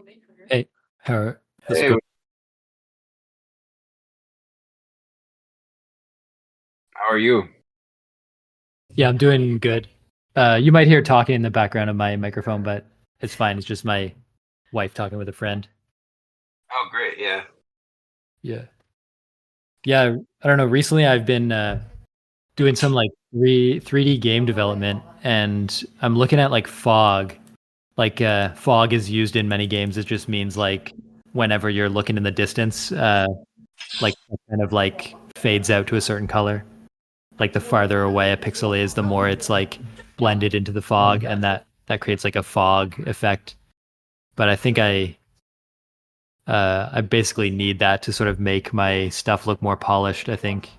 Hey, how's it Hey, going? how are you? Yeah, I'm doing good. You might hear talking in the background of my microphone, but it's fine. It's just my wife talking with a friend. Oh, great. Yeah. Yeah. Yeah, I don't know. Recently I've been doing some like 3D game development and I'm looking at like fog. Like fog is used in many games. It just means like whenever you're looking in the distance, like it kind of like fades out to a certain color. Like the farther away a pixel is, the more it's like blended into the fog, and that creates like a fog effect. But I think I basically need that to sort of make my stuff look more polished. I think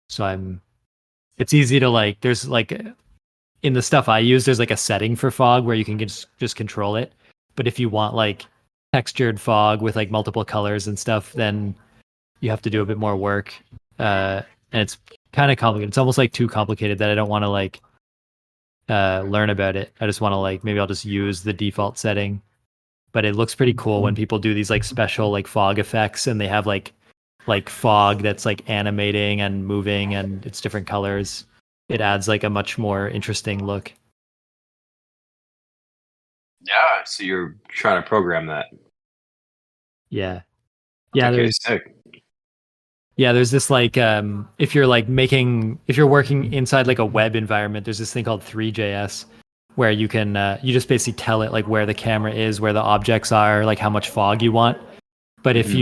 so. It's easy to like. There's like in the stuff I use, there's like a setting for fog where you can just control it. But if you want like textured fog with like multiple colors and stuff, then you have to do a bit more work. And it's kind of complicated. It's almost like too complicated that I don't want to like learn about it. I just want to like maybe I'll just use the default setting. But it looks pretty cool when people do these like special like fog effects and they have like fog that's like animating and moving and it's different colors. It adds like a much more interesting look. Yeah. So you're trying to program that. Yeah. Yeah, Okay, sick. there's this like if you're like making if you're working inside like a web environment, there's this thing called 3JS where you can you just basically tell it like where the camera is, where the objects are, like how much fog you want. But if Hmm.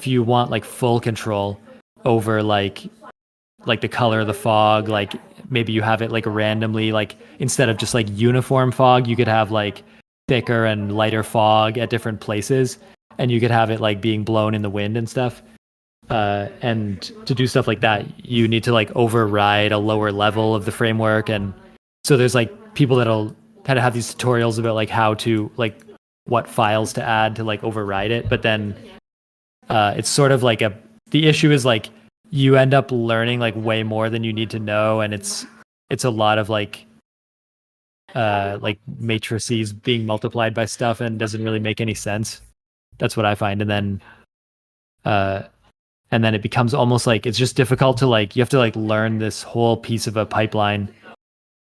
you want like full control over like the color of the fog, like maybe you have it like randomly, like instead of just like uniform fog, you could have like thicker and lighter fog at different places, and you could have it like being blown in the wind and stuff. And to do stuff like that, you need to like override a lower level of the framework. And so there's like people that'll kind of have these tutorials about like how to like what files to add to like override it. But then it's sort of like the issue is like you end up learning like way more than you need to know, and it's a lot of like matrices being multiplied by stuff and doesn't really make any sense. That's what I find. Uh and then it becomes almost like it's just difficult to like you have to like learn this whole piece of a pipeline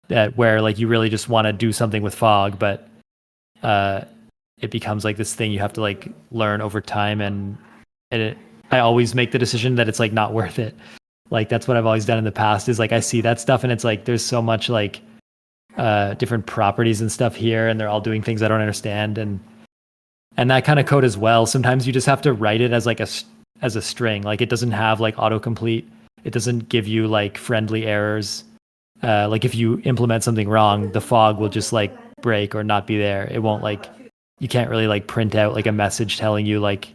that where like you really just want to do something with fog, but uh it becomes like this thing you have to like learn over time, and I always make the decision that it's like not worth it. Like that's what I've always done in the past is like I see that stuff and it's like there's so much like different properties and stuff here and they're all doing things I don't understand, and that kind of code as well. Sometimes you just have to write it as like as a string. Like it doesn't have like autocomplete. It doesn't give you like friendly errors. Like if you implement something wrong, the fog will just like break or not be there. It won't like you can't really like print out like a message telling you like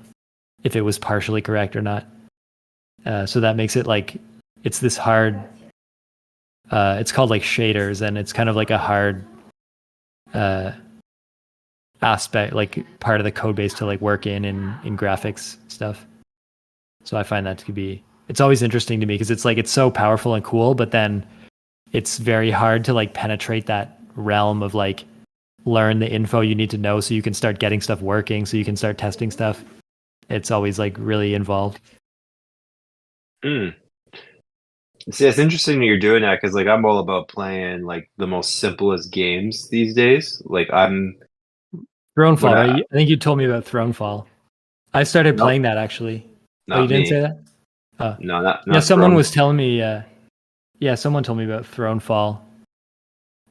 if it was partially correct or not. So that makes it like it's this hard. It's called like shaders, and it's kind of like a hard uh, aspect, like part of the code base to like work in graphics stuff. So I find that to be it's always interesting to me because it's like it's so powerful and cool, but then it's very hard to like penetrate that realm of like learn the info you need to know so you can start getting stuff working, so you can start testing stuff. It's always like really involved. Hmm. See, it's interesting that you're doing that because, like, I'm all about playing like the most simplest games these days. Like, I'm when Thronefall, I right? I think you told me about Thronefall. I started nope, playing that actually. Oh, you not didn't say me. that? Oh. No, not Yeah, not someone Throne. was telling me yeah, someone told me about Thronefall.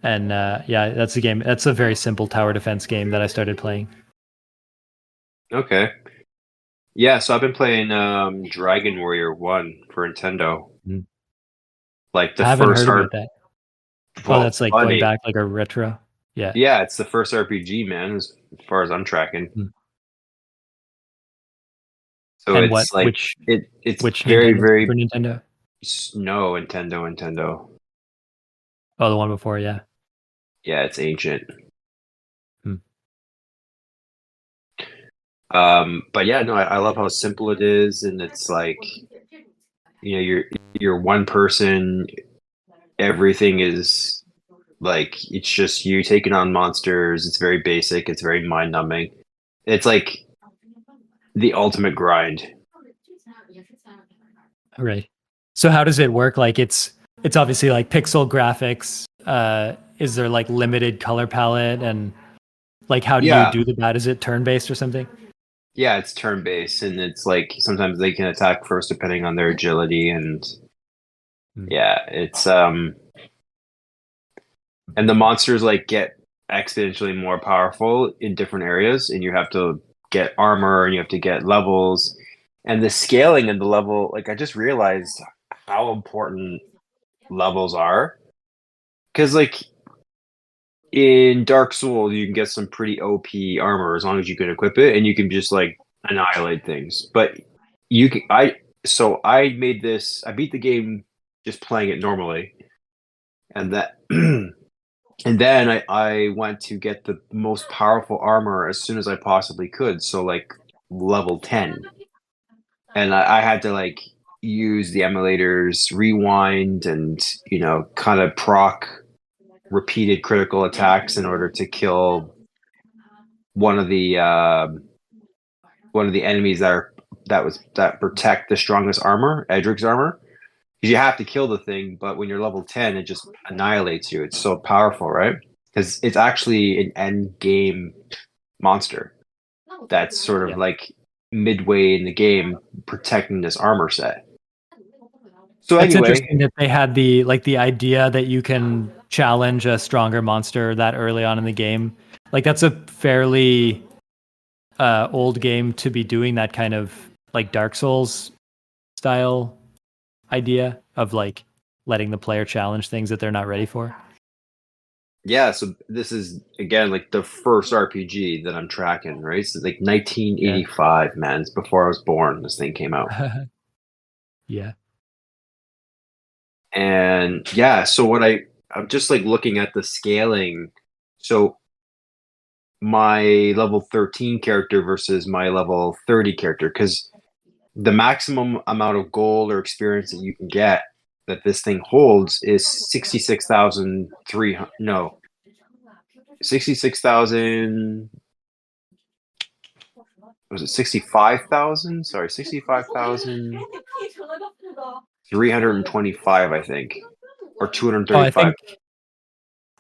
And yeah, that's a game. That's a very simple tower defense game that I started playing. Okay. Yeah, so I've been playing Dragon Warrior 1 for Nintendo. Mm. Like the I haven't first heard art. about that. Oh, Well, that's like going funny. back like a retro. Yeah. Yeah, it's the first RPG, man, as far as I'm tracking. Mm. So And what it's like it's which very, Nintendo? Super very Nintendo? no Nintendo. Oh, the one before, yeah. Yeah, it's ancient. Mm. But yeah, no, I love how simple it is, and it's like, you're one person, everything is like it's just you taking on monsters. It's very basic, it's very mind numbing. It's like the ultimate grind. Right. So how does it work? Like it's obviously like pixel graphics. Is there like limited color palette and like how do you Yeah, do the bat? Is it turn based or something? yeah, it's turn based, and it's like sometimes they can attack first depending on their agility, and Hmm. yeah, it's and the monsters like get exponentially more powerful in different areas, and you have to get armor and you have to get levels, and the scaling and the level. Like I just realized how important levels are because like in Dark Souls, you can get some pretty OP armor as long as you can equip it, and you can just like annihilate things. But you can, so I made this. I beat the game just playing it normally, and that, and then I went to get the most powerful armor as soon as I possibly could. So like level 10, and I had to like use the emulators, rewind, and kind of proc repeated critical attacks in order to kill one of the uh, one of the enemies that protect the strongest armor, Edric's armor. Because you have to kill the thing, but when you're level 10, it just annihilates you. It's so powerful, right? Because it's actually an end game monster that's sort of Yeah. like midway in the game protecting this armor set. So That's anyway, interesting that they had the idea that you can challenge a stronger monster that early on in the game. Like that's a fairly old game to be doing that kind of like Dark Souls style idea of like letting the player challenge things that they're not ready for. yeah, so this is again like the first RPG that I'm tracking, right? So it's like Yeah. 1985, man. It's before I was born. This thing came out. Yeah. And yeah, so I'm just like looking at the scaling. So my level 13 character versus my level 30 character, because the maximum amount of gold or experience that you can get that this thing holds is 66,300. No, 66,000. Was it 65,000? Sorry, 65,325, I think, or Oh, I 235. think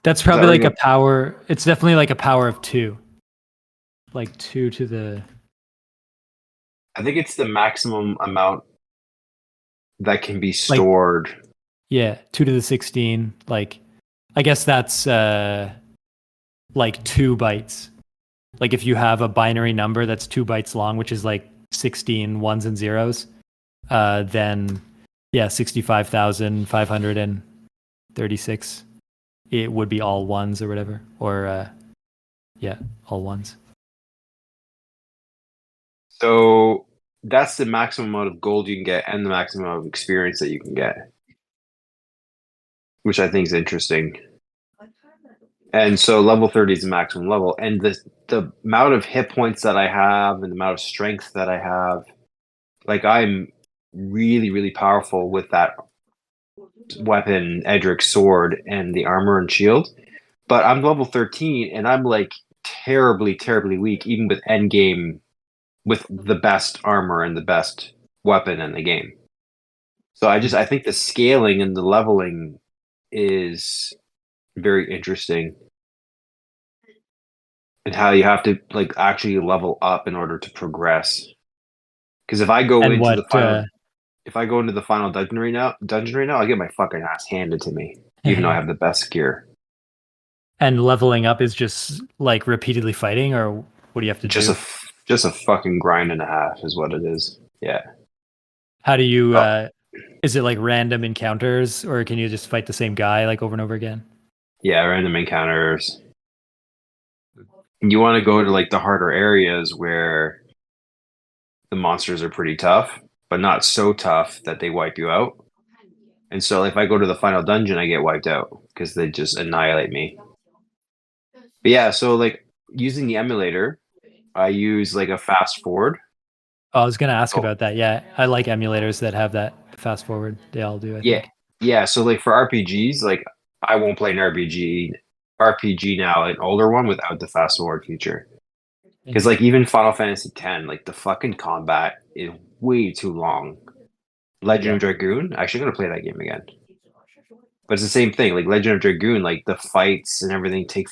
that's Does that probably ring like a a power. It's definitely like a power of two, like two to the I think it's the maximum amount that can be like stored. yeah, 2 to the 16. Like I guess that's like 2 bytes. Like if you have a binary number that's 2 bytes long, which is like 16 ones and zeros, then yeah, 65,536. It would be all ones or whatever, or yeah, all ones. So that's the maximum amount of gold you can get and the maximum amount of experience that you can get, which I think is interesting. And so level 30 is the maximum level. And the amount of hit points that I have and the amount of strength that I have, like I'm really, really powerful with that weapon, Edric's sword, and the armor and shield. But I'm level 13 and I'm like terribly, terribly weak, even with end game with the best armor and the best weapon in the game. So I think the scaling and the leveling is very interesting and how you have to like actually level up in order to progress. Because And what if I go into the final dungeon right now, I get my fucking ass handed to me, even though I have the best gear. and leveling up is just like repeatedly fighting, or what do you have to Just do? a just a fucking grind and a half is what it is. Yeah. How do you Oh, is it like random encounters, or can you just fight the same guy like over and over again? yeah, random encounters. You want to go to like the harder areas where the monsters are pretty tough, but not so tough that they wipe you out. And so if I go to the final dungeon, I get wiped out because they just annihilate me. But yeah, so like using the emulator, I use like a fast forward. Oh, I was gonna ask Oh, about that. Yeah, I like emulators that have that fast forward. They all do, I yeah. think. Yeah, so like for RPGs, like I won't play an RPG now, an older one without the fast forward feature. Because like even Final Fantasy X, like the fucking combat is way too long. Legend of Yeah. Dragoon, actually gonna play that game again. But it's the same thing. Like Legend of Dragoon, like the fights and everything take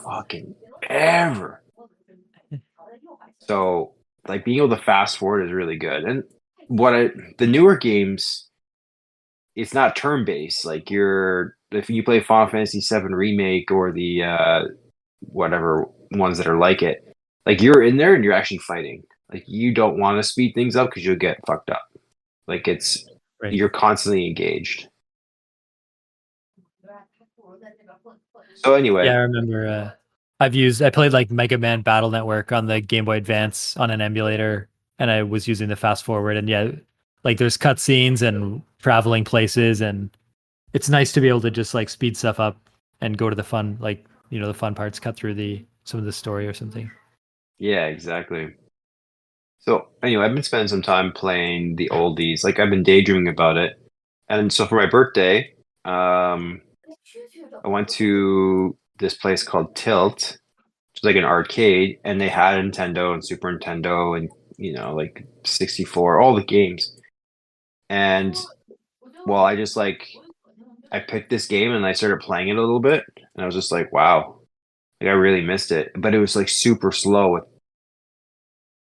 fucking ever. So like being able to fast forward is really good. And the newer games, it's not turn based. Like you're if you play Final Fantasy VII Remake or the whatever ones that are like it, like you're in there and you're actually fighting. Like you don't want to speed things up because you'll get fucked up. Like Right. you're constantly engaged. So Yeah, anyway, I remember. I played like Mega Man Battle Network on the Game Boy Advance on an emulator, and I was using the fast forward. And yeah, like there's cutscenes and traveling places, and it's nice to be able to just like speed stuff up and go to the fun, like the fun parts, cut through the some of the story or something. yeah, exactly. So anyway, I've been spending some time playing the oldies. Like I've been daydreaming about it. And so for my birthday, I went to this place called Tilt, which is like an arcade, and they had Nintendo and Super Nintendo and like 64, all the games. And well, I picked this game and I started playing it a little bit, and I was just like, wow, like I really missed it. But it was like super slow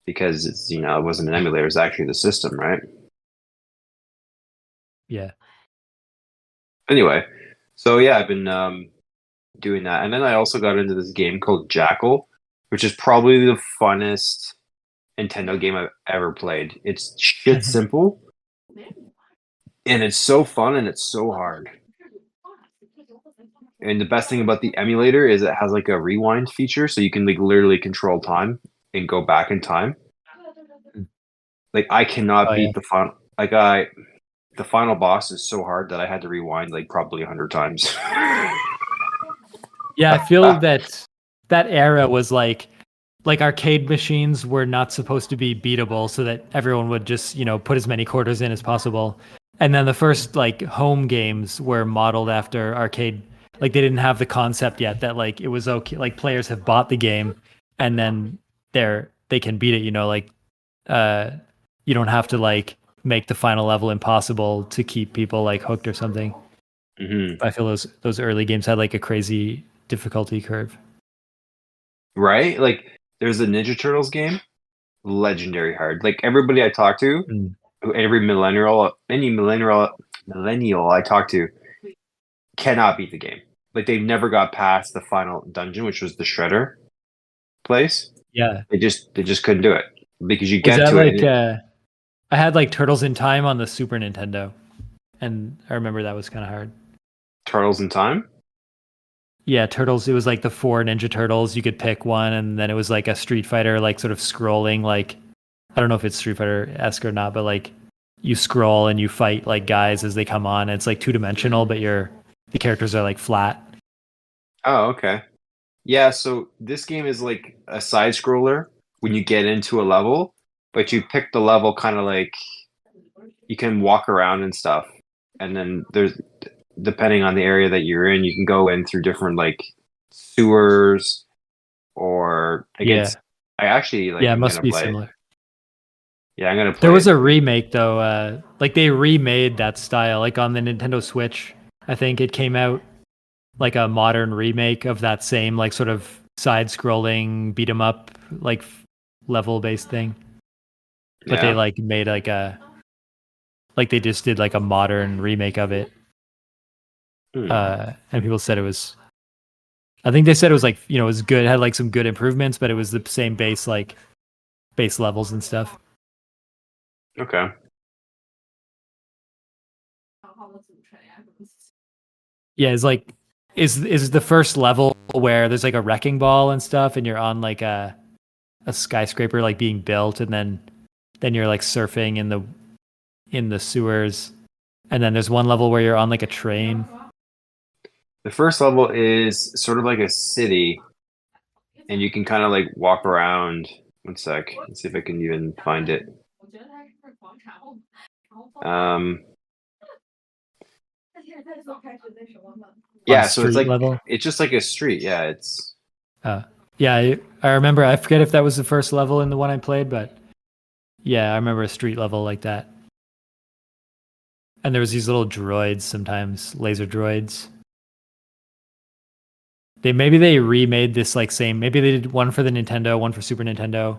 because it's it wasn't an emulator, it was actually the system, right? Yeah. Anyway, so yeah, I've been doing that, and then I also got into this game called Jackal, which is probably the funnest Nintendo game I've ever played. It's shit simple, and it's so fun, and it's so hard. And the best thing about the emulator is it has like a rewind feature, so you can like literally control time and go back in time. Like I cannot Oh yeah. beat the final boss is so hard that I had to rewind like probably 100 times. Yeah, I feel that that era was like arcade machines were not supposed to be beatable so that everyone would just, put as many quarters in as possible. And then the first like home games were modeled after arcade, like they didn't have the concept yet that like it was okay, like players have bought the game and then they can beat it, like uh you don't have to like make the final level impossible to keep people like hooked or something. hmm I feel those early games had like a crazy difficulty curve. Right? Like there's a Ninja Turtles game, legendary hard. Like everybody I talk to, Mm. any millennial I talk to cannot beat the game. Like they've never got past the final dungeon, which was the Shredder place. Yeah. They just couldn't do it because you Is get that to it and like I had like Turtles in Time on the Super Nintendo, and I remember that was kind of hard. Turtles in Time. Yeah, Turtles. It was like the four Ninja Turtles. You could pick one, and then it was like a Street Fighter, like sort of scrolling. Like I don't know if it's Street Fighter esque or not, but like you scroll and you fight like guys as they come on. It's like 2 dimensional, but the characters are like flat. Oh, okay. Yeah, so this game is like a side scroller when you get into a level, but you pick the level kind of like you can walk around and stuff. And then there's depending on the area that you're in, you can go in through different like sewers or like Yeah, I actually like yeah, it I'm must gonna be play it. similar. Yeah, I'm gonna There play was it. a remake though. Like they remade that style, like on the Nintendo Switch. I think it came out like a modern remake of that same like sort of side-scrolling beat 'em up like level-based thing. But they Yeah. like made like they just did like a modern remake of it. Hmm. And people said it was. I think they said it was like it was good. It had like some good improvements, but it was the same base levels and stuff. Okay. Yeah, it's like is the first level where there's like a wrecking ball and stuff, and you're on like a skyscraper like being built, and then you're like surfing in the sewers, and then there's one level where you're on like a train. The first level is sort of like a city, and you can kind of like walk around. One sec. Let's see if I can even find it. Um, On yeah, so it's street like level. it's just like a street. Yeah, it's Uh, Yeah, I remember. I forget if that was the first level in the one I played, but yeah, I remember a street level like that. And there was these little droids sometimes, laser droids. Maybe they remade this like same. Maybe they did one for the Nintendo, one for Super Nintendo,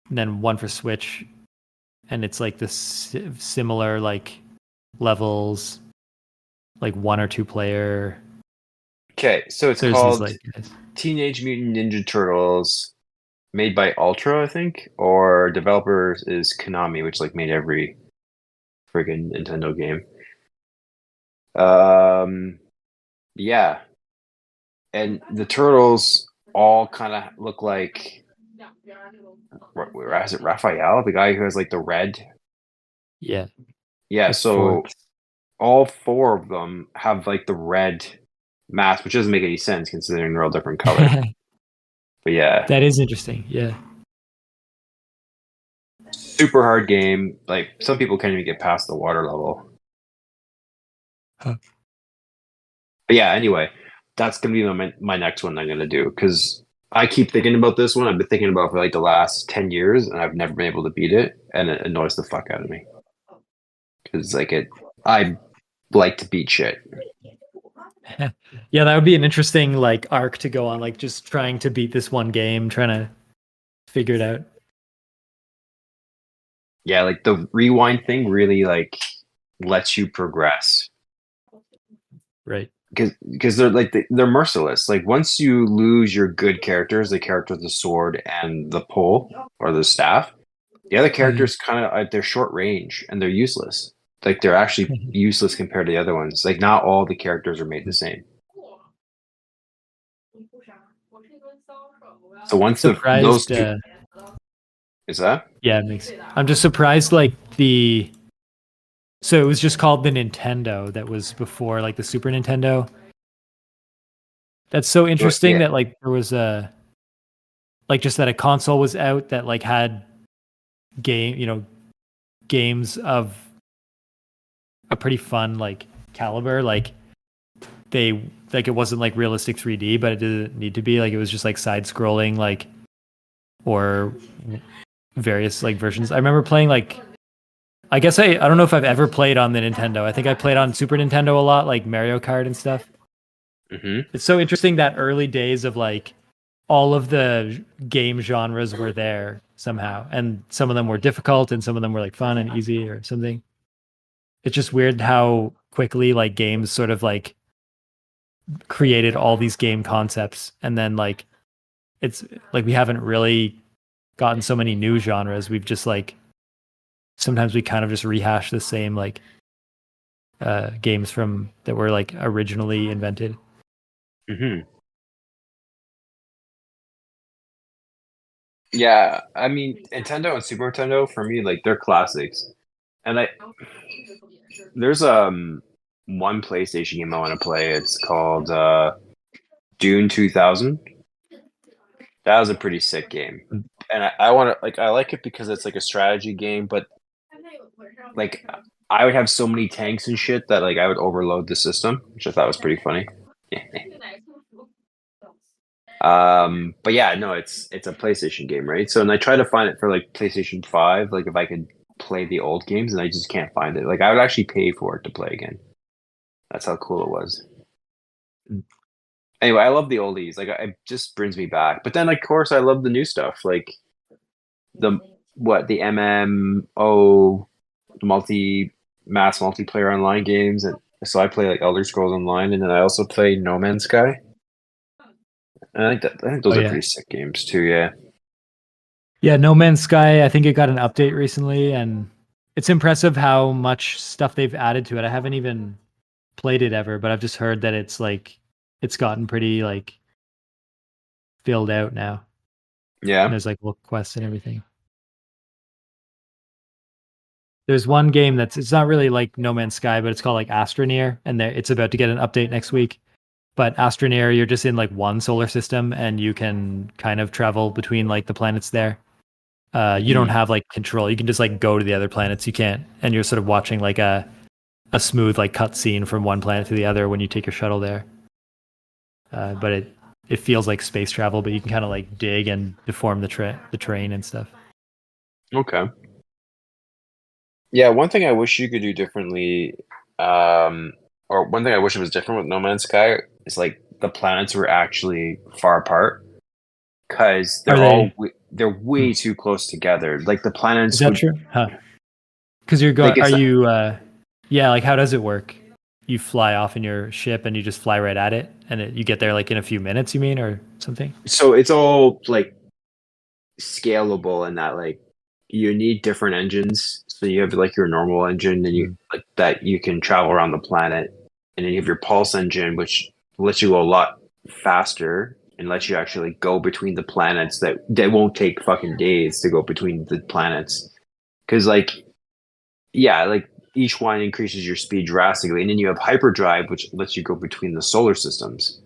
and then one for Switch. And it's like this similar like levels, like one or two player. Okay, so it's There's these called like guys. Teenage Mutant Ninja Turtles, made by Ultra, I think, or developers is Konami, which like made every friggin' Nintendo game. Um, yeah, and the turtles all kind of look like is it Raphael, the guy who has like the red? Yeah, Yeah, with so forks. all four of them have like the red mask, which doesn't make any sense considering they're all different color. But yeah, That is interesting. Yeah. super hard game. Like some people can't even get past the water level. Huh. But yeah, anyway, that's gonna be my next one I'm gonna do because I keep thinking about this one. I've been thinking about it for like the last 10 years, and I've never been able to beat it, and it annoys the fuck out of me because like I like to beat shit. Yeah, that would be an interesting like arc to go on, like just trying to beat this one game, trying to figure it out. Yeah, like the rewind thing really like lets you progress Right. because they're like they're merciless. Like once you lose your good characters, the character with the sword and the pole or the staff, the other Mhm. characters kind of they're short range and they're useless. Like they're actually useless compared to the other ones. Like not all the characters are made the same. So once the those Surprised. two is that Yeah, it makes. I'm just surprised. Like the. So it was just called the Nintendo. That was before like the Super Nintendo. That's so interesting yeah that like there was a like just that a console was out that like had games of a pretty fun like caliber. Like they like it wasn't like realistic 3D, but it didn't need to be. Like it was just like side scrolling like or various like versions. I remember playing like I guess I don't know if I've ever played on the Nintendo. I think I played on Super Nintendo a lot, like Mario Kart and stuff. hmm It's so interesting that early days of like all of the game genres were there somehow, and some of them were difficult, and some of them were like fun and easy or something. It's just weird how quickly like games sort of like created all these game concepts, and then like it's like we haven't really gotten so many new genres. We've just like sometimes we kind of just rehash the same like games from that were like originally invented. hmm Yeah, I mean Nintendo and Super Nintendo for me like they're classics. And I there's one PlayStation game I want to play. It's called Dune 2000. That was a pretty sick game. And I want to like I like it because it's like a strategy game, but like I would have so many tanks and shit that like I would overload the system, which I thought was pretty funny. But yeah, no, it's a PlayStation game, right? So and I try to find it for like PlayStation 5, like if I could play the old games and I just can't find it. Like I would actually pay for it to play again. That's how cool it was. Anyway, I love the oldies. Like it just brings me back. But then of course I love the new stuff, like the the MMO mass multiplayer online games, and so I play like Elder Scrolls Online, and then I also play No Man's Sky. And I think Oh those are yeah, pretty sick games too. Yeah, yeah. No Man's Sky. I think it got an update recently, and it's impressive how much stuff they've added to it. I haven't even played it ever, but I've just heard that it's like it's gotten pretty like filled out now. And yeah. there's like little quests and everything. There's one game that's it's not really like No Man's Sky, but it's called like Astroneer, and it's about to get an update next week. But Astroneer, you're just in like one solar system, and you can kind of travel between like the planets there. You don't Hmm. have like control. You can just like go to the other planets. You can't, and you're sort of watching like a smooth like cut scene from one planet to the other when you take your shuttle there. But it feels like space travel, but you can kind of like dig and deform the terrain and stuff. Okay. Yeah, one thing I wish you could do differently, or one thing I wish it was different with No Man's Sky is like the planets were actually far apart because Are they? they're Hmm. way too close together. Like the Is planets that would true? Huh? Because you're like going. Are it's you? Yeah. Like, how does it work? You fly off in your ship and you just fly right at it, and you get there like in a few minutes. You mean, or something? so it's all like scalable in that like you need different engines. So you have like your normal engine and you Hmm. like that you can travel around the planet. And then you have your pulse engine, which lets you go a lot faster and lets you actually go between the planets that won't take fucking days to go between the planets. Cause like yeah, like each one increases your speed drastically. And then you have hyperdrive, which lets you go between the solar systems.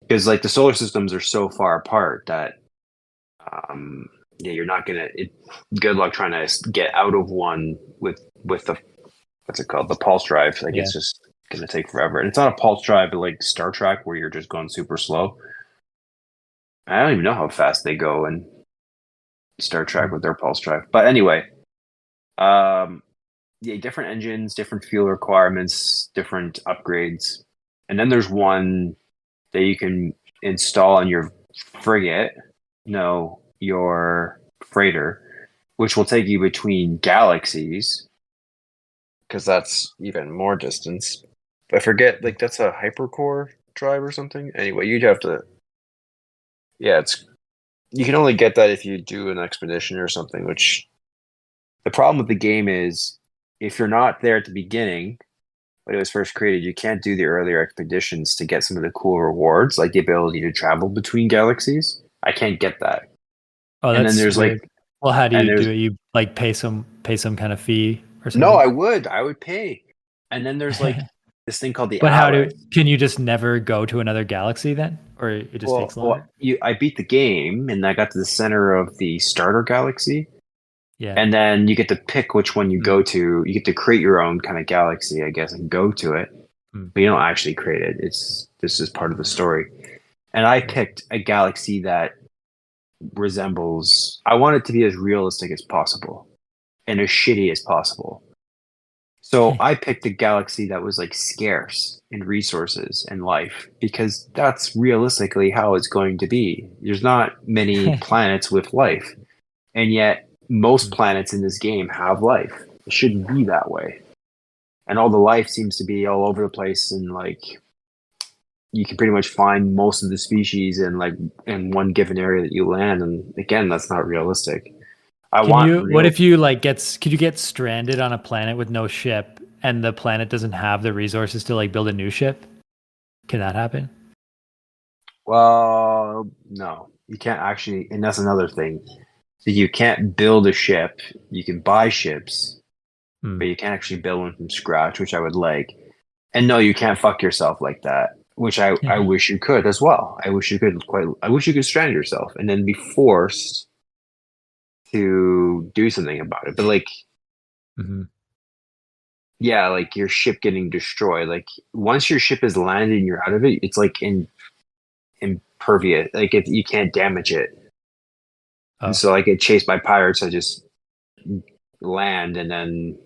Because like the solar systems are so far apart that um, yeah, you're not gonna. Good luck trying to get out of one with the what's it called, the pulse drive. Like Yeah. it's just gonna take forever. And it's not a pulse drive, but like Star Trek, where you're just going super slow. I don't even know how fast they go in Star Trek Hmm. with their pulse drive. But anyway, um, yeah, different engines, different fuel requirements, different upgrades, and then there's one that you can install on your frigate. No, your freighter, which will take you between galaxies because that's even more distance. I forget, like that's a hypercore drive or something. Anyway, you'd have to, yeah, it's you can only get that if you do an expedition or something. Which the problem with the game is if you're not there at the beginning when it was first created, you can't do the earlier expeditions to get some of the cool rewards, like the ability to travel between galaxies. I can't get that. Oh, And then that's there's like, weird. Well, how do and you there's do it? You like pay some kind of fee or no, something? I would pay. And then there's like this thing called the But how Atlas. do can you just never go to another galaxy then, or it just takes longer? I beat the game and I got to the center of the starter galaxy, Yeah. and then you get to pick which one you Hmm. go to. You get to create your own kind of galaxy, I guess, and go to it. Hmm. But you don't actually create it. It's this is part of the story. And I Right. picked a galaxy that resembles. I want it to be as realistic as possible and as shitty as possible. So I picked a galaxy that was like scarce in resources and life because that's realistically how it's going to be. There's not many planets with life, and yet most Hmm. planets in this game have life. It shouldn't be that way. And all the life seems to be all over the place and like you can pretty much find most of the species in like in one given area that you land and again that's not realistic. I Can want you? What real if you like could you get stranded on a planet with no ship and the planet doesn't have the resources to like build a new ship? Can that happen? well no. You can't actually and that's another thing. So you can't build a ship. You can buy ships, Hmm. but you can't actually build one from scratch, which I would like. And no, you can't fuck yourself like that, which I wish you could as well. I wish you could strand yourself and then be forced to do something about it. But like, Hmm. yeah, like your ship getting destroyed. Like once your ship is landed and you're out of it, it's like impervious. Like if you can't damage it. And Oh. so I get chased by pirates, I just land and then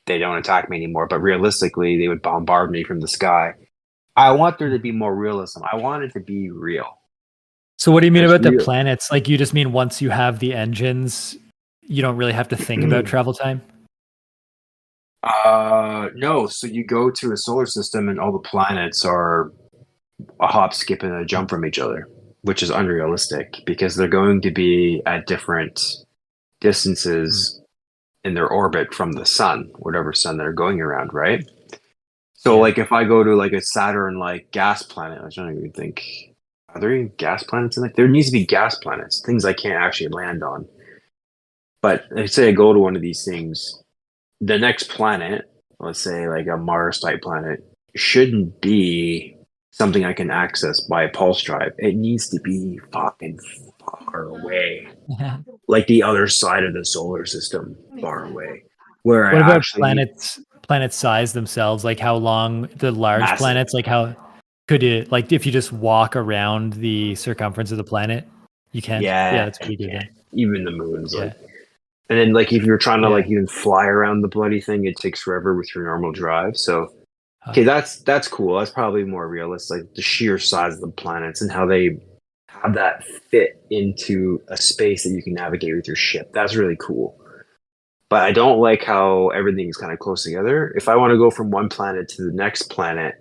they don't attack me anymore. But realistically, they would bombard me from the sky. I want there to be more realism. I want it to be real. So what do you mean It's about the real. planets? Like you just mean once you have the engines, you don't really have to think about travel time? No. So you go to a solar system, and all the planets are a hop, skip, and a jump from each other, which is unrealistic because they're going to be at different Hmm. distances in their orbit from the sun, whatever sun they're going around, right? So, Yeah. like, if I go to like a Saturn like gas planet, which I don't even think are there any gas planets in it? There needs to be gas planets, things I can't actually land on. But let's say I go to one of these things, the next planet, let's say like a Mars type planet, shouldn't be something I can access by a pulse drive. It needs to be fucking far away, like the other side of the solar system, far away, where I What about actually planet size themselves? Like how long the large massive. planets, like how Could it like if you just walk around the circumference of the planet? You can't. Yeah, Yeah, that's I pretty good can't. then. Even the moon's Yeah. like, and then like if you're trying to like Yeah. even fly around the bloody thing, it takes forever with your normal drive. So Huh. okay, that's cool. That's probably more realistic. Like the sheer size of the planets and how they have that fit into a space that you can navigate with your ship. That's really cool. But I don't like how everything's kind of close together. If I want to go from one planet to the next planet,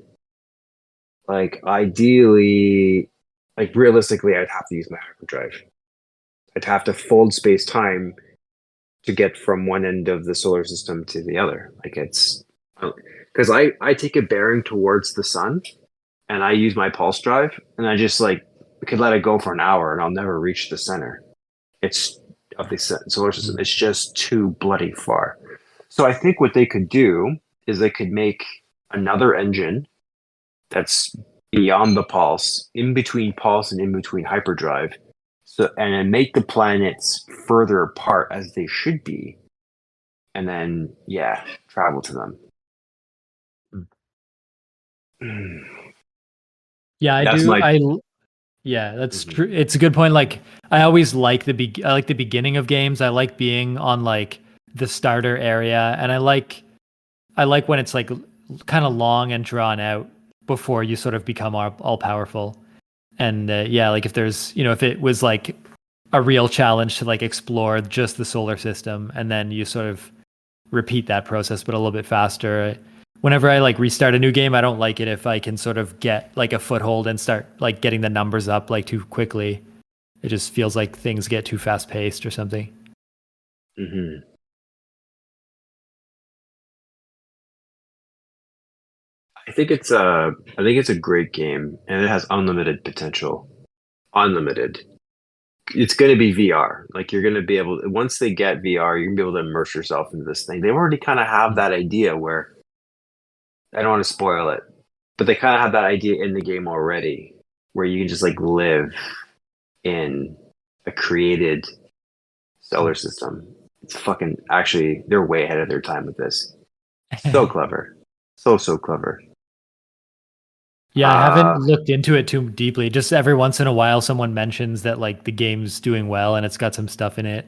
like ideally, like realistically, I'd have to use my hyperdrive. I'd have to fold space time to get from one end of the solar system to the other. Like it's because I take a bearing towards the sun and I use my pulse drive and I just like could let it go for an hour and I'll never reach the center. It's of the solar system. Mm. It's just too bloody far. So I think what they could do is they could make another engine that's beyond the pulse, in between pulse and in between hyperdrive. So and then make the planets further apart as they should be, and then yeah, travel to them. Yeah, I That's do. my Yeah, that's mhm. true. It's a good point. Like I always like I like the beginning of games. I like being on like the starter area, and I like when it's like kind of long and drawn out before you sort of become all powerful. And yeah, like if there's, if it was like a real challenge to like explore just the solar system and then you sort of repeat that process but a little bit faster. Whenever I like restart a new game, I don't like it if I can sort of get like a foothold and start like getting the numbers up like too quickly. It just feels like things get too fast paced or something. Mhm. I think it's a great game and it has unlimited potential. Unlimited. It's going to be VR. Like you're going to be able once they get VR, you're going to be able to immerse yourself into this thing. They already kind of have Mm. that idea where I don't want to spoil it, but they kind of have that idea in the game already where you can just like live in a created solar system. It's fucking actually they're way ahead of their time with this. So clever. So clever. Yeah, I haven't Uh looked into it too deeply. Just every once in a while someone mentions that like the game's doing well and it's got some stuff in it,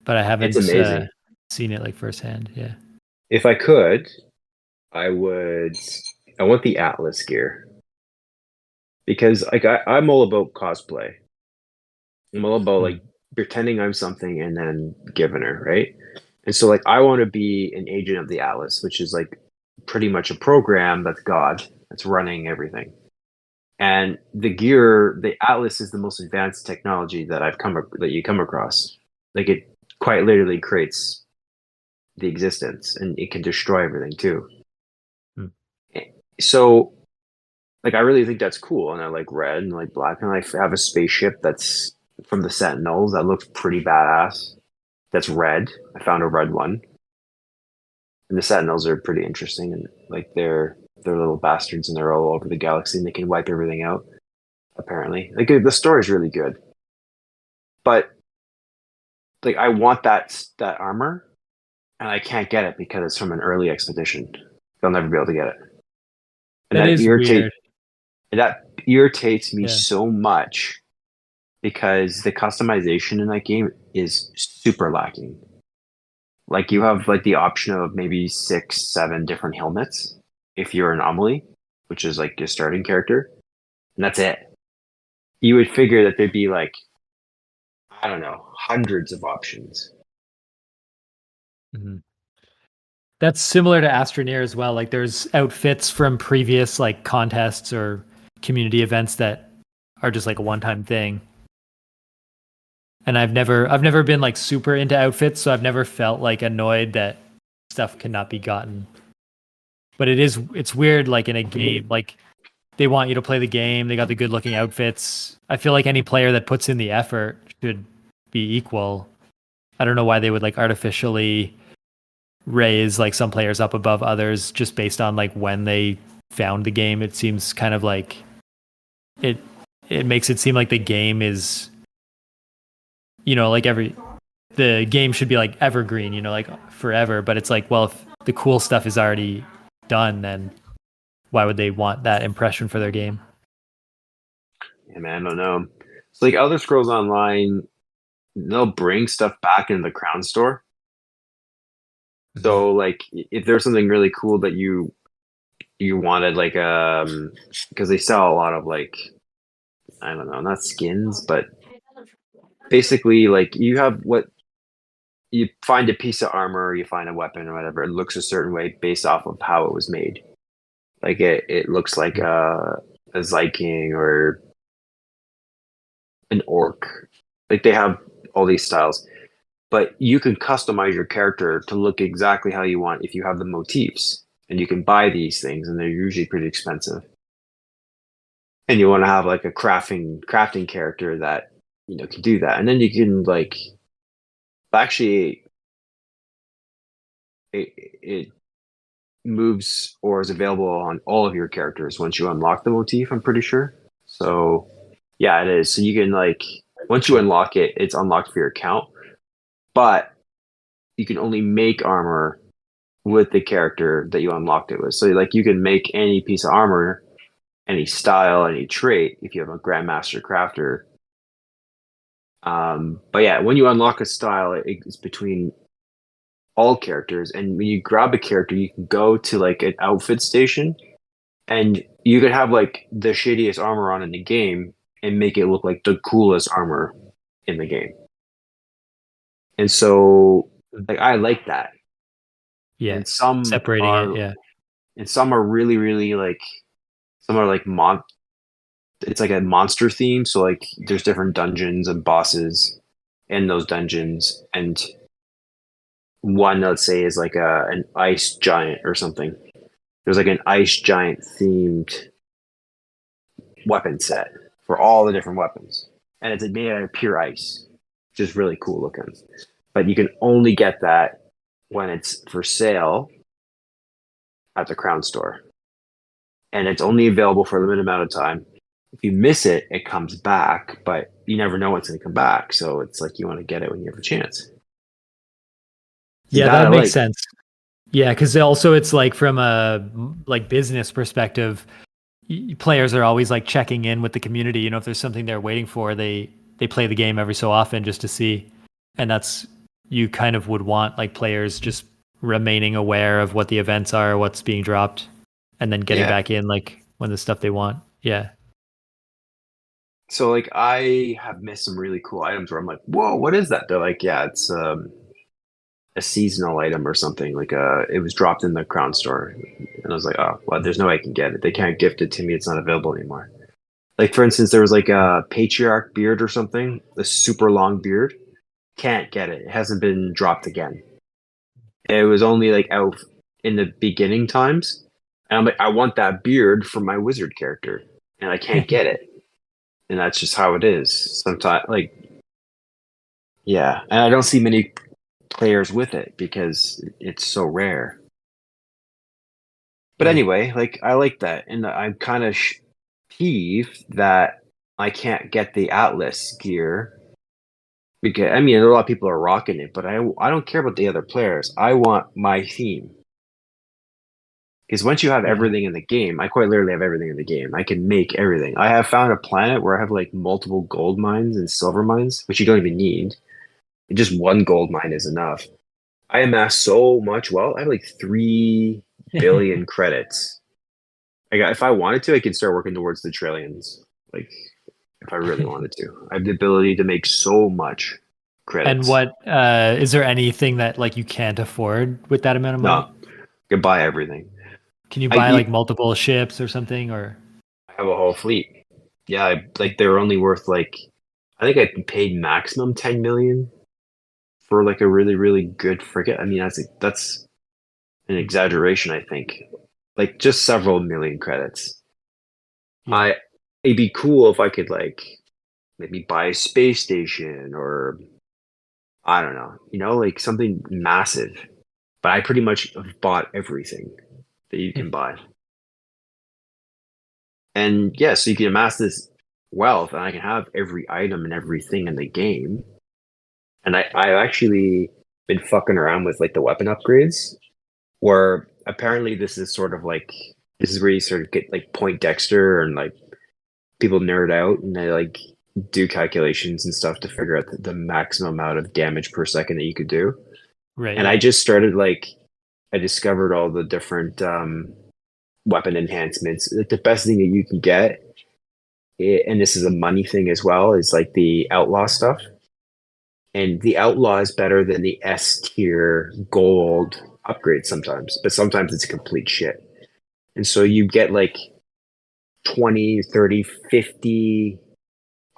but I it's haven't amazing. seen it like firsthand. Yeah. If I could, I would I want the Atlas gear because like I'm all about cosplay. I'm all about Hmm. like pretending I'm something and then giving her, right? And so like I want to be an agent of the Atlas, which is like pretty much a program that's God that's running everything. And the gear, the Atlas is the most advanced technology that that you come across. Like it quite literally creates the existence and it can destroy everything too. Hmm. So like I really think that's cool and I like red and like black and I have a spaceship that's from the Sentinels that looks pretty badass. That's red. I found a red one. And the Sentinels are pretty interesting and like they're little bastards and they're all over the galaxy and they can wipe everything out, apparently. Like the story's really good. But like I want that armor and I can't get it because it's from an early expedition. They'll never be able to get it. And That is weird. that irritates me Yeah. so much because the customization in that game is super lacking. Like you Hmm. have like the option of maybe 6, 7 different helmets if you're an Amelie, which is like your starting character, and that's it. You would figure that there'd be like, I don't know, hundreds of options. Hmm. That's similar to Astroneer as well. Like there's outfits from previous like contests or community events that are just like a one-time thing. And I've never been like super into outfits, so I've never felt like annoyed that stuff cannot be gotten. But it's weird like in a game like they want you to play the game, they got the good-looking outfits. I feel like any player that puts in the effort should be equal. I don't know why they would like artificially raise like some players up above others just based on like when they found the game. It seems kind of like it it makes it seem like the game is, like the game should be like evergreen, like forever, but it's like, well, if the cool stuff is already done, then why would they want that impression for their game? Yeah, man, I don't know. It's like Elder Scrolls Online, they'll bring stuff back into the Crown Store. Mhm. So like if there's something really cool that you wanted, like because they sell a lot of like, I don't know, not skins, but basically like you have what you find a piece of armor, you find a weapon or whatever, it looks a certain way based off of how it was made. Like it looks like a Viking or an orc. Like they have all these styles. But you can customize your character to look exactly how you want if you have the motifs. And you can buy these things and they're usually pretty expensive. And you want to have like a crafting character that, can do that. And then you can like actually it moves or is available on all of your characters once you unlock the motif, I'm pretty sure. So yeah, it is. So you can like once you unlock it, it's unlocked for your account, but you can only make armor with the character that you unlocked it with. So like you can make any piece of armor, any style, any trait if you have a Grandmaster Crafter. But yeah, when you unlock a style, it's between all characters, and when you grab a character, you can go to like an outfit station, and you could have like the shittiest armor on in the game and make it look like the coolest armor in the game. And so, like, I like that. Yeah, And some separating it. are, Yeah, and some are really, really like, some are like it's like a monster theme. So like there's different dungeons and bosses in those dungeons. And one, let's say, is like an ice giant or something. There's like an ice giant themed weapon set for all the different weapons. And it's made out of pure ice, which is really cool looking. But you can only get that when it's for sale at the Crown Store. And it's only available for a limited amount of time. If you miss it, it comes back, but you never know what's going to come back. So it's like you want to get it when you have a chance. So yeah, that I that makes like. sense. Yeah, because also it's like from a like business perspective, players are always like checking in with the community. You know, if there's something they're waiting for, they play the game every so often just to see, and that's you kind of would want like players just remaining aware of what the events are, what's being dropped, and then getting Yeah. back in like when the stuff they want. Yeah, So like I have missed some really cool items where I'm like, whoa, what is that? They're like, yeah, it's a seasonal item or something. Like it was dropped in the Crown Store. And I was like, oh, well, there's no way I can get it. They can't gift it to me. It's not available anymore. Like for instance, there was like a patriarch beard or something, a super long beard. Can't get it. It hasn't been dropped again. It was only like out in the beginning times. And I'm like, I want that beard for my wizard character. And I can't get it. And that's just how it is. Sometimes like yeah. And I don't see many players with it because it's so rare. But right. anyway, like I like that. And I'm kind of peeved that I can't get the Atlas gear because I mean a lot of people are rocking it, but I don't care about the other players. I want my theme. Because once you have Yeah. everything in the game, I quite literally have everything in the game. I can make everything. I have found a planet where I have like multiple gold mines and silver mines, which you don't even need. Just one gold mine is enough. I amassed so much wealth. I have like 3 billion credits. If I wanted to, I could start working towards the trillions. Like if I really wanted to. I have the ability to make so much And credits. what is there anything that like you can't afford with that amount of money? No, I could buy everything. Can you I buy like e- multiple ships or something or I have a whole fleet. Yeah, like they're only worth like I think I paid maximum 10 million for like a really really good frigate. I mean, that's an exaggeration. I think like just several million credits. yeah. I it'd be cool if I could like maybe buy a space station or I don't know, like something massive. But I pretty much have bought everything that you can buy. And yeah, so you can amass this wealth and I can have every item and everything in the game. And I've actually been fucking around with like the weapon upgrades, where apparently this is sort of like This is where you sort of get like Point Dexter and like people nerd out and they like do calculations and stuff to figure out the maximum amount of damage per second that you could do. Right. And Yeah. I just started like I discovered all the different weapon enhancements. Like the best thing that you can get, and this is a money thing as well, is like the outlaw stuff. And the outlaw is better than the S tier gold upgrade sometimes, but sometimes it's complete shit. And so you get like 20, 30, 50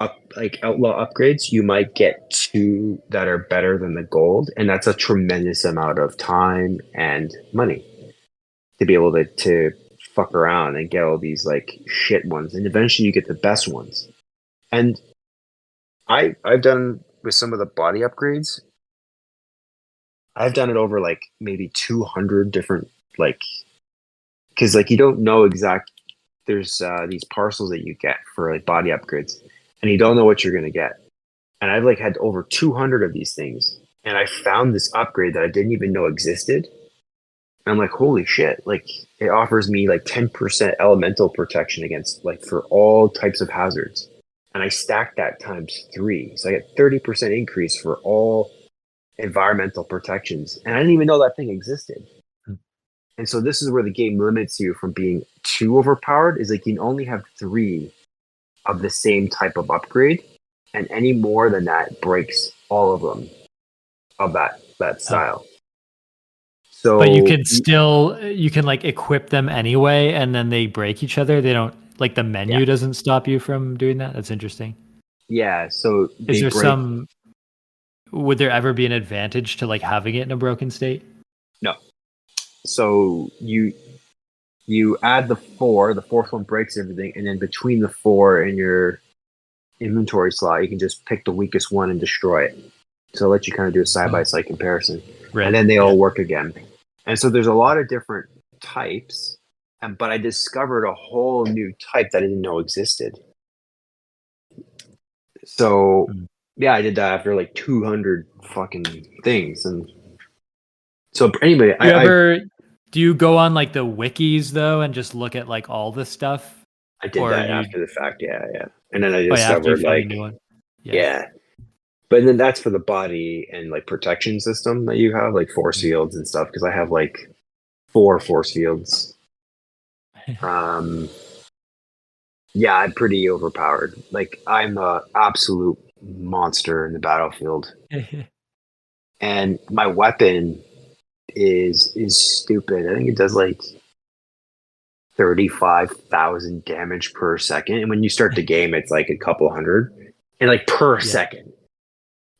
up like outlaw upgrades. You might get two that are better than the gold, and that's a tremendous amount of time and money to be able to fuck around and get all these like shit ones. And eventually you get the best ones. And I've done with some of the body upgrades, I've done it over like maybe 200 different like because like you don't know exact there's these parcels that you get for like body upgrades and you don't know what you're going to get. And I've like had over 200 of these things and I found this upgrade that I didn't even know existed. And I'm like, holy shit, like it offers me like 10% elemental protection against like for all types of hazards. And I stacked that times three. So I get 30% increase for all environmental protections. And I didn't even know that thing existed. Hmm. And so this is where the game limits you from being too overpowered is like you can only have three of the same type of upgrade. And any more than that breaks all of them of that Oh. style. But you So can still you can like equip them anyway, and then they break each other. They don't like the yeah. menu doesn't stop you from doing that. That's interesting. Yeah, so Is they there break. some? Would there ever be an advantage to like having it in a broken state? No. So you add the four, the fourth one breaks everything, and then between the four in your inventory slot, you can just pick the weakest one and destroy it. So I'll let you kind of do a side by side comparison. And Right. then they Yeah. all work again. And so there's a lot of different types, but I discovered a whole new type that I didn't know existed. So Mm. yeah, I did that after like 200 fucking things. And so anyway, Do you ever do you go on like the wikis though and just look at like all this stuff, I did or that you? after the fact. Yeah, yeah. And then I Oh yeah, after you discovered found a like, new one. Yeah. yeah. But then that's for the body and like protection system that you have, like force Mhm. fields and stuff. Because I have like four force fields. Um, yeah, I'm pretty overpowered. Like I'm a absolute monster in the battlefield, and my weapon is stupid. I think it does like 35,000 damage per second, and when you start the game, it's like a couple hundred, and like per Yeah. second.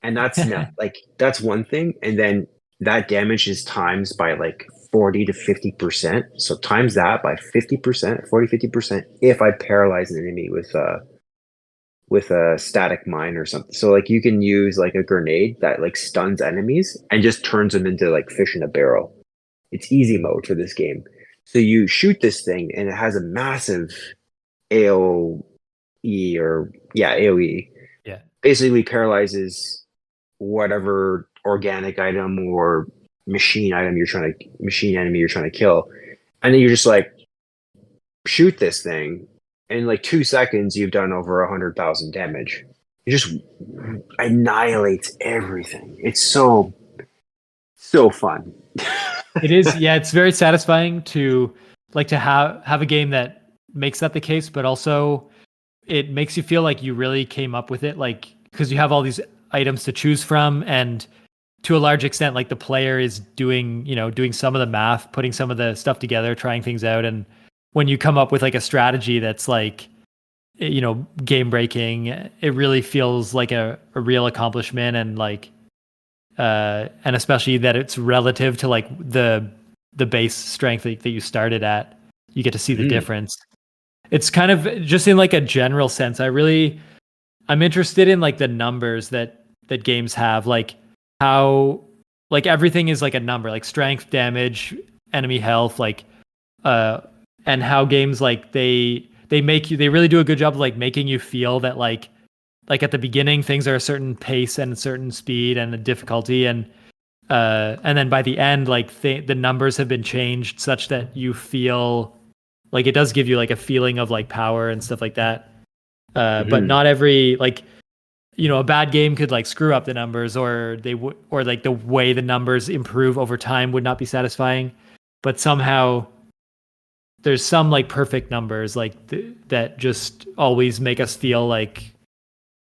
And that's not like that's one thing. And then that damage is times by like 40 to 50%. So times that by 50%, 40, 50% if I paralyze an enemy with a static mine or something. So like you can use like a grenade that like stuns enemies and just turns them into like fish in a barrel. It's easy mode for this game. So you shoot this thing and it has a massive AOE or yeah, AOE. Yeah. Basically paralyzes whatever organic item or machine enemy you're trying to kill. And then you're just like shoot this thing. In like 2 seconds you've done over 100,000 damage. It just annihilates everything. It's so fun. It is, yeah, it's very satisfying to like to have a game that makes that the case, but also it makes you feel like you really came up with it, like because you have all these items to choose from, and to a large extent, like the player is doing, doing some of the math, putting some of the stuff together, trying things out, and when you come up with like a strategy that's like, game breaking, it really feels like a real accomplishment, and like and especially that it's relative to like the base strength that you started at. You get to see the Mm. difference. It's kind of just in like a general sense. I'm interested in like the numbers that games have, like how like everything is like a number, like strength, damage, enemy health, like uh and how games like they really do a good job of like making you feel that like at the beginning things are a certain pace and a certain speed and a difficulty, and then by the end like the numbers have been changed such that you feel like it does give you like a feeling of like power and stuff like that. But Hmm. not every like a bad game could like screw up the numbers, or they would, or like the way the numbers improve over time would not be satisfying. But somehow there's some like perfect numbers like that just always make us feel like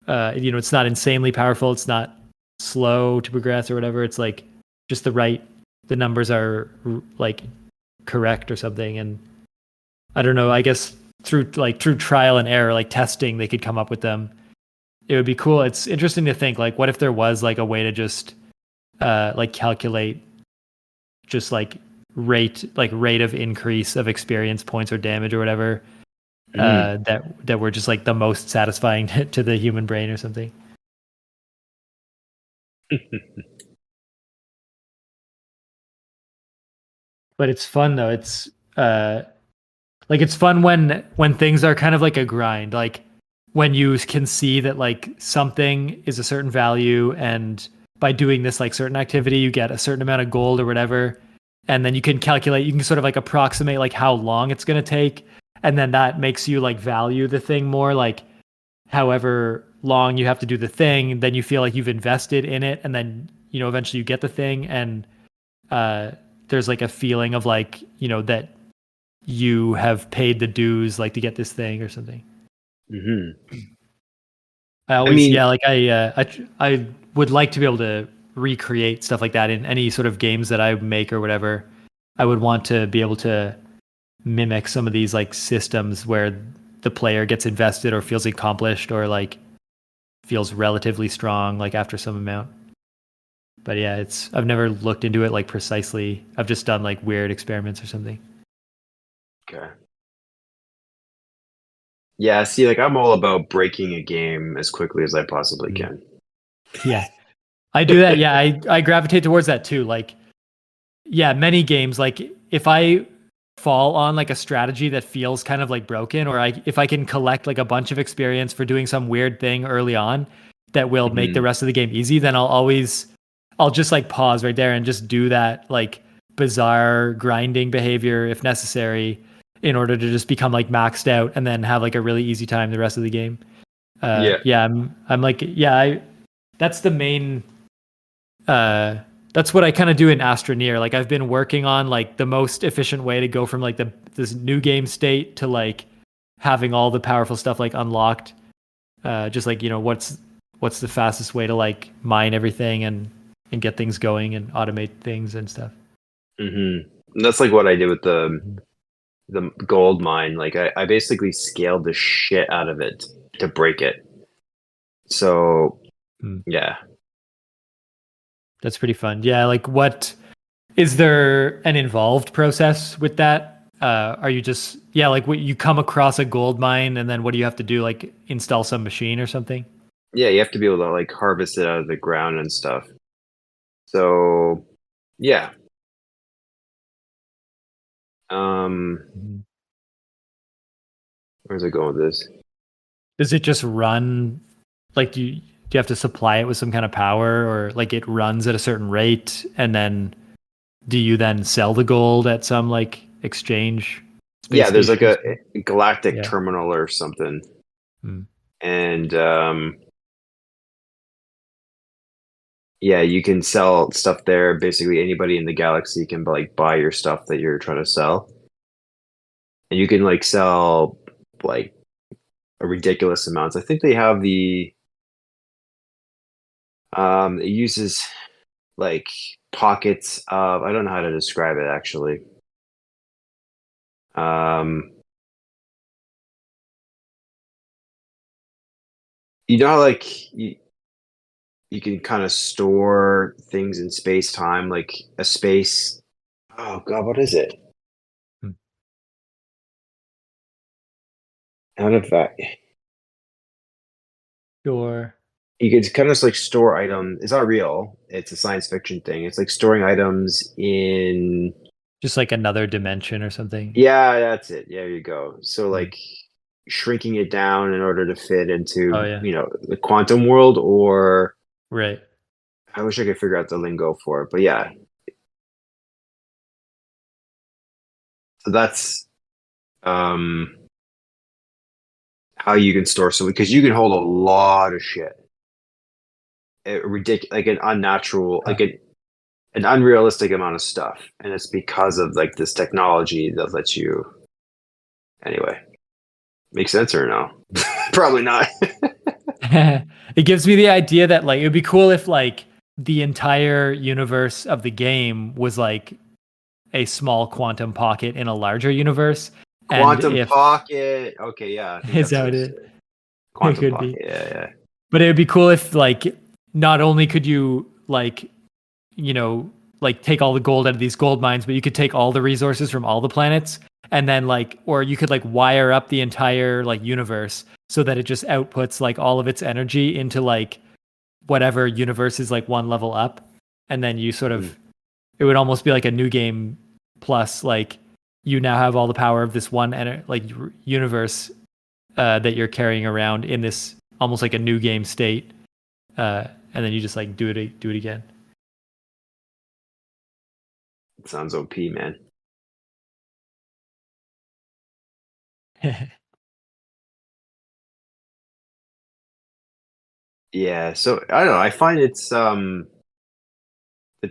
it's not insanely powerful, it's not slow to progress or whatever. It's like just the numbers are like correct or something. And I don't know, I guess through trial and error, like testing, they could come up with them. It would be cool. It's interesting to think like what if there was like a way to just like calculate just like rate of increase of experience points or damage or whatever, Hmm. that were just like the most satisfying to the human brain or something. But it's fun though. It's like it's fun when things are kind of like a grind, like when you can see that like something is a certain value, and by doing this like certain activity you get a certain amount of gold or whatever, and then you can sort of like approximate like how long it's going to take, and then that makes you like value the thing more, like however long you have to do the thing, then you feel like you've invested in it, and then eventually you get the thing, and uh there's like a feeling of like that you have paid the dues like to get this thing or something. Hmm. I I always, mean, yeah, like I would like to be able to recreate stuff like that in any sort of games that I make or whatever. I would want to be able to mimic some of these like systems where the player gets invested or feels accomplished or like feels relatively strong like after some amount. But yeah, I've never looked into it like precisely. I've just done like weird experiments or something. okay. Yeah, see, like I'm all about breaking a game as quickly as I possibly Mm. can. Yeah. I do that. Yeah, I gravitate towards that too. Like, yeah, many games, like if I fall on like a strategy that feels kind of like broken, or if I can collect like a bunch of experience for doing some weird thing early on that will make the Hmm. rest of the game easy, then I'll just like pause right there and just do that like bizarre grinding behavior if necessary, in order to just become like maxed out and then have like a really easy time the rest of the game. Yeah. Yeah, I'm like, yeah, that's the main uh that's what I kind of do in Astroneer. Like I've been working on like the most efficient way to go from like this new game state to like having all the powerful stuff like unlocked. Just like, what's the fastest way to like mine everything and get things going and automate things and stuff. Hmm. That's like what I did with Mhm. the gold mine. Like I basically scaled the shit out of it to break it. So Hmm. yeah. That's pretty fun. Yeah, like what is there an involved process with that? Are you just, yeah, like what, you come across a gold mine and then what do you have to do? Like install some machine or something? Yeah, you have to be able to like harvest it out of the ground and stuff. So yeah. Um, Mhm. where's it going with this? Does it just run? Like, do you have to supply it with some kind of power, or like it runs at a certain rate, and then do you then sell the gold at some like exchange space Yeah, there's like station or a something? galactic Yeah. terminal or something. Hmm. And yeah, you can sell stuff there. Basically, anybody in the galaxy can like buy your stuff that you're trying to sell. And you can like sell like a ridiculous amounts. I think they have it uses like pockets of, I don't know how to describe it actually. Um, you know how like you can kind of store things in space time, like a space. Oh God, what is it? Hmm. Out of that, Sure. you could kind of like store items. It's not real. It's a science fiction thing. It's like storing items in. Just like another dimension or something. Yeah, that's it. Yeah, there you go. So Hmm. like shrinking it down in order to fit Oh into, yeah. the quantum world, or Right. I wish I could figure out the lingo for it. But yeah, so that's um how you can store something because you can hold a lot of shit. Ridiculous, like an unnatural, Uh, an unrealistic amount of stuff, and it's because of like this technology that lets you. Anyway, make sense or no? Probably not. it gives me the idea that like it would be cool if like the entire universe of the game was like a small quantum pocket in a larger universe, and Quantum if pocket. Okay, yeah, I think is that's that what what it's. it Quantum could be. pocket. Yeah, yeah. But it would be cool if like not only could you like like take all the gold out of these gold mines, but you could take all the resources from all the planets and then like or you could like wire up the entire like universe so that it just outputs like all of its energy into like whatever universe is like one level up, and then you sort Mhm. of it would almost be like a new game plus like you now have all the power of this one universe that you're carrying around in this almost like a new game state, and then you just like do it again. Sounds OP, man. Yeah, so I don't know. I find it's that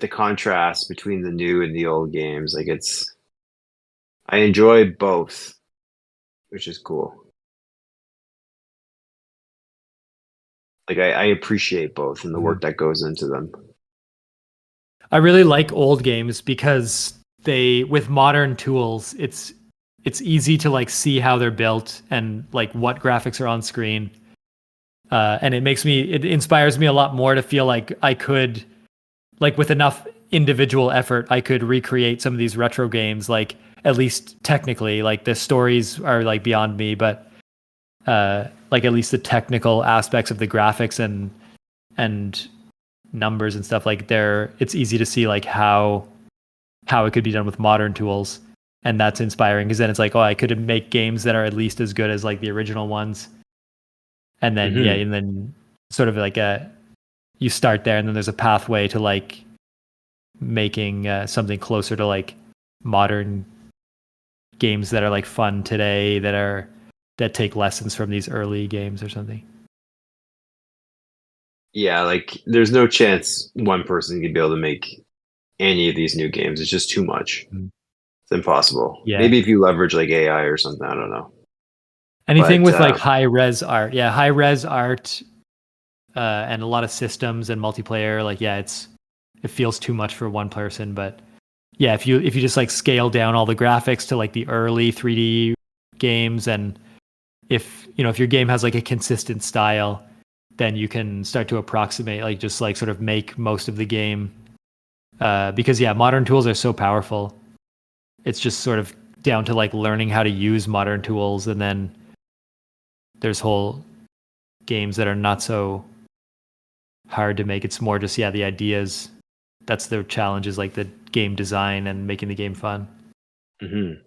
the contrast between the new and the old games, like I enjoy both, which is cool. Like I appreciate both and the Mhm. work that goes into them. I really like old games because they with modern tools, it's easy to like see how they're built and like what graphics are on screen. And it inspires me a lot more to feel like I could like with enough individual effort I could recreate some of these retro games like at least technically like the stories are like beyond me, but like at least the technical aspects of the graphics and numbers and stuff like there it's easy to see like how it could be done with modern tools, and that's inspiring because then it's like, oh, I could make games that are at least as good as like the original ones, and then yeah, Hmm. and then sort of like a you start there and then there's a pathway to like making something closer to like modern games that are like fun today that take lessons from these early games or something. Yeah, like there's no chance one person can be able to make any of these new games. It's just too much. Mm. It's impossible. Yeah. Maybe if you leverage like AI or something, I don't know. Anything But with like high res art. Yeah, high res art and a lot of systems and multiplayer. Like, yeah, it feels too much for one person. But yeah, if you just like scale down all the graphics to like the early 3D games, and if your game has like a consistent style, then you can start to approximate like just like sort of make most of the game. Because yeah, modern tools are so powerful. It's just sort of down to like learning how to use modern tools, and then there's whole games that are not so hard to make. It's more just yeah, the ideas. That's the challenge is like the game design and making the game fun. mhm.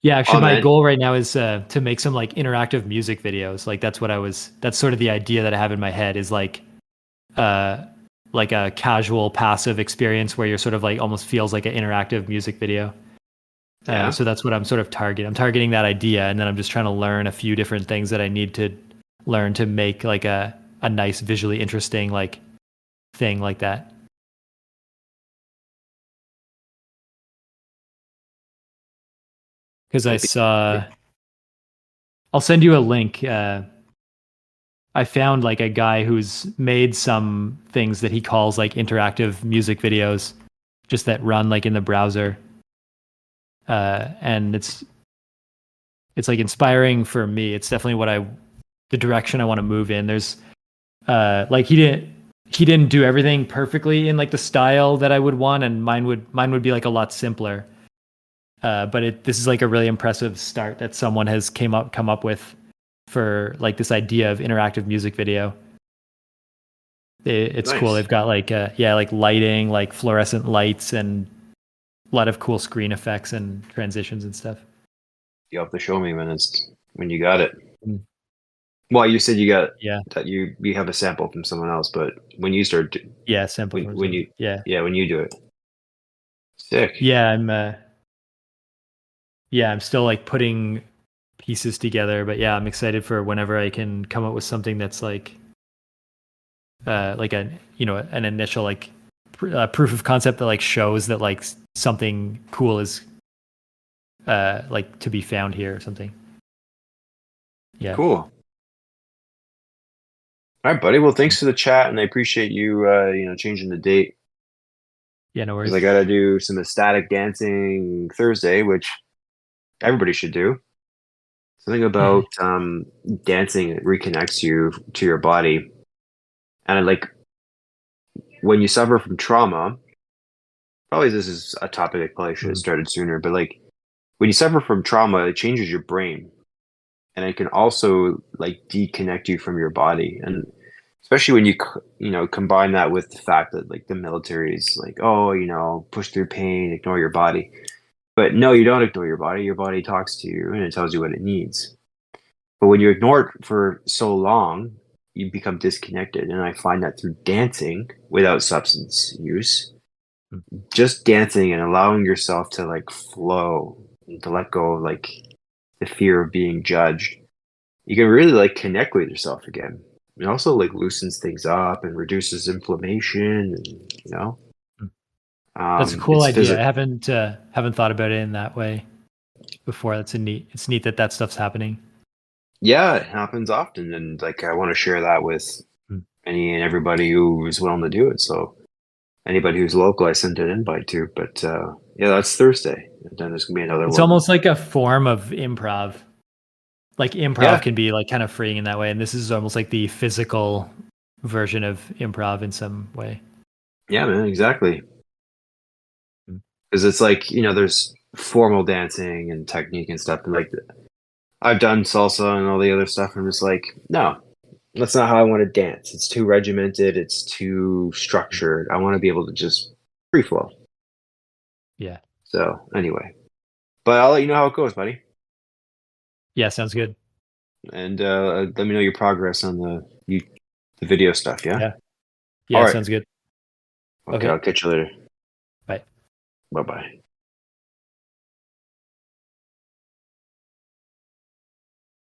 Yeah, actually Oh my man, goal right now is to make some like interactive music videos. Like that's sort of the idea that I have in my head is uh like a casual passive experience where you're sort of like almost feels like an interactive music video. yeah. So that's what I'm sort of targeting. I'm targeting that idea, and then I'm just trying to learn a few different things that I need to learn to make like a nice visually interesting like thing like that. Because I That'd be saw, I'll send you a link. I found like a guy who's made some things that he calls like interactive music videos, just that run like in the browser, and it's like inspiring for me. It's definitely the direction I want to move in. There's like he didn't do everything perfectly in like the style that I would want, and mine would be like a lot simpler. But this is like a really impressive start that someone has come up with for like this idea of interactive music video. It's cool. nice. They've got like yeah, like lighting, like fluorescent lights, and a lot of cool screen effects and transitions and stuff. You have to show me when you got it. Mm. Well, you said you got Yeah, that you have a sample from someone else, but when you start yeah, sample from when someone. you Yeah, yeah when you do it, Sick. Yeah, I'm still like putting pieces together, but yeah, I'm excited for whenever I can come up with something that's like a an initial like proof of concept that like shows that like something cool is like to be found here or something. Yeah. Cool. All right, buddy. Well, thanks for the chat, and I appreciate you, changing the date Yeah, no because I worries. got to do some ecstatic dancing Thursday, which everybody should do. Something about dancing that reconnects you to your body, and like when you suffer from trauma, probably this is a topic I probably should have Mhm. started sooner, but like when you suffer from trauma, it changes your brain, and it can also like deconnect you from your body, and especially when you combine that with the fact that like the military is like, oh, push through pain, ignore your body. But no, you don't ignore your body. Your body talks to you and it tells you what it needs. But when you ignore it for so long, you become disconnected. And I find that through dancing without substance use, just dancing and allowing yourself to like flow and to let go of like the fear of being judged, you can really like connect with yourself again. It also like loosens things up and reduces inflammation and That's a cool it's idea. I physical. haven't thought about it in that way before. It's neat that that stuff's happening. Yeah, it happens often, and like I want to share that with Mm. any and everybody who is willing to do it. So anybody who's local, I sent an invite to. But yeah, that's Thursday. And then there's gonna be another It's one. almost like a form of improv. Like improv Yeah, can be like kind of freeing in that way, and this is almost like the physical version of improv in some way. yeah, man, exactly. Mm. Because it's like there's formal dancing and technique and stuff, and like I've done salsa and all the other stuff. I'm just like, no, that's not how I want to dance. It's too regimented. It's too structured. I want to be able to just free flow. Yeah. So anyway, but I'll let you know how it goes, buddy. Yeah, sounds good. And let me know your progress on the video stuff. Yeah. Yeah. All Yeah, right. sounds good. Okay. Okay. I'll catch you later. Bye. Bye bye.